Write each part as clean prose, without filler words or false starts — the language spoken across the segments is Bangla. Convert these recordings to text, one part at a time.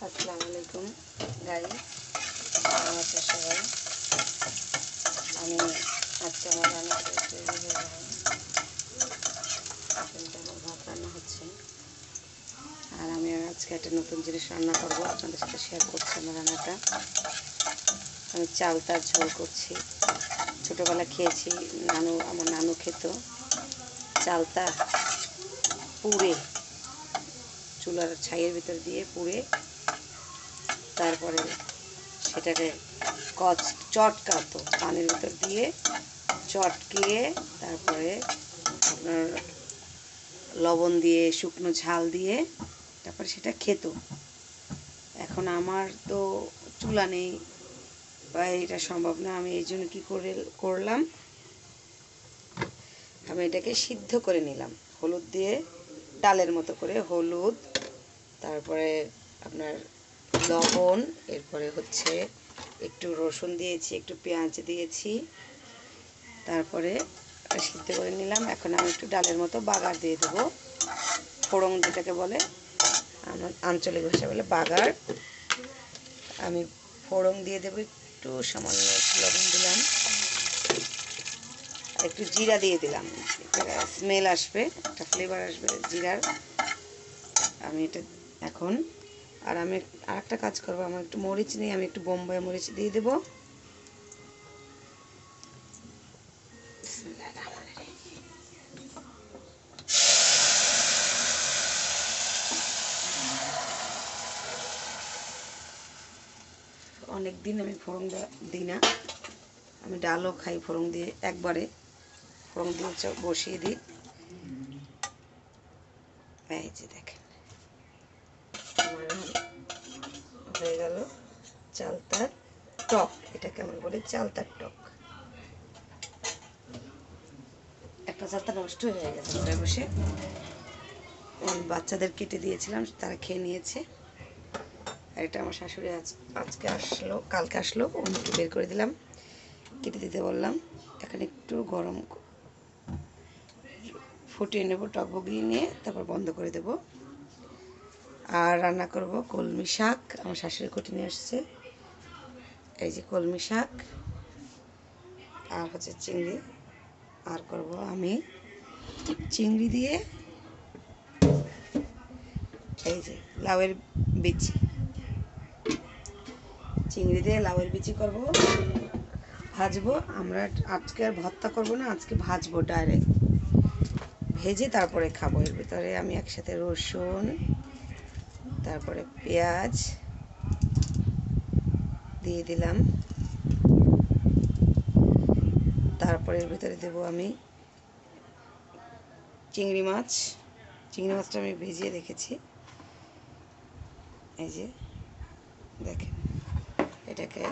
আসসালামু আলাইকুম গাইস, কেমন আছো সবাই? আমি আজকে আমার রান্না করে তৈরি হয়ে যাবো। আমার ভাত রান্না হচ্ছে, আর আমি আজকে একটা নতুন জিনিস রান্না করবো, আপনাদের সাথে শেয়ার করছি আমার রান্নাটা। আমি চালতার ঝোল করছি। ছোটোবেলা খেয়েছি, আমার নানু খেত চালতা পুড়ে, চুলার ছাইয়ের ভিতর দিয়ে পুড়ে, তারপরে সেটাকে চটকাতো পানির ভিতর দিয়ে, চটকিয়ে তারপরে আপনার লবণ দিয়ে শুকনো ঝাল দিয়ে তারপরে সেটা খেত। এখন আমার তো চুলা নেই বা এটা সম্ভব না, আমি এই জন্য কী করলাম, আমি এটাকে সিদ্ধ করে নিলাম হলুদ দিয়ে, ডালের মতো করে হলুদ, তারপরে আপনার লবণ, এরপরে হচ্ছে একটু রসুন দিয়েছি, একটু পেঁয়াজ দিয়েছি, তারপরে সিদ্ধ করে নিলাম। এখন আমি একটু ডালের মতো বাগার দিয়ে দেবো, ফোড়ন যেটাকে বলে, আমার আঞ্চলিক ভাষা বলে বাগার। আমি ফোড়ন দিয়ে দেবো, একটু সামান্য লবণ দিলাম, একটু জিরা দিয়ে দিলাম, স্মেল আসবে, একটা ফ্লেভার আসবে জিরার। আমি এটা এখন আমি আরেকটা কাজ করবো, আমার একটু মরিচ নেই, আমি একটু বোম্বাই মরিচ দিয়ে দেবো। অনেক দিন আমি ফোড়ন দিই না, আমি ডালও খাই ফোড়ন দিয়ে, একবারে ফোড়ন দিয়ে বসিয়ে দিই। এই যে দেখেন আমার হয়ে গেল চালতার টক, এটা কেমন বলে চালতার টক। একটা চালতা নষ্ট হয়ে গেছে ঘরে বসে, বাচ্চাদের কেটে দিয়েছিলাম, তারা খেয়ে নিয়েছে। আর এটা আমার শাশুড়ি কালকে আসলো, একটু বের করে দিলাম, কেটে দিতে বললাম। এখানে একটু গরম ফুটিয়ে নেব, টক বগিয়ে নিয়ে তারপর বন্ধ করে দেব। আর রান্না করব কলমি শাক, আমার শাশুড়ি কুটে নিয়ে আসছে, এই যে কলমি শাক, আর হচ্ছে চিংড়ি। আর করব আমি চিংড়ি দিয়ে এই যে লাউয়ের বিচি, চিংড়ি দিয়ে লাউয়ের বিচি করব, ভাজবো। আমরা আজকে আর ভর্তা করব না, আজকে ভাজবো ডাইরেক্ট, ভেজে তারপরে খাবো। এর ভিতরে আমি একসাথে রসুন, তারপরে পেঁয়াজ দিয়ে দিলাম, তারপরে এর ভিতরে দেব আমি চিংড়ি মাছটা আমি ভেজিয়ে রেখেছি, এই যে দেখেন। এটাকে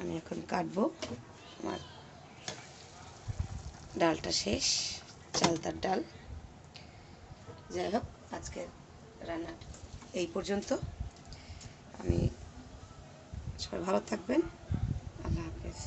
আমি এখন কাটবো। আমার ডালটা শেষ, চালতার ডাল। যাই হোক, আজকের রান্না এই পর্যন্ত। আমি সবাই ভালো থাকবেন, আল্লাহ হাফেজ।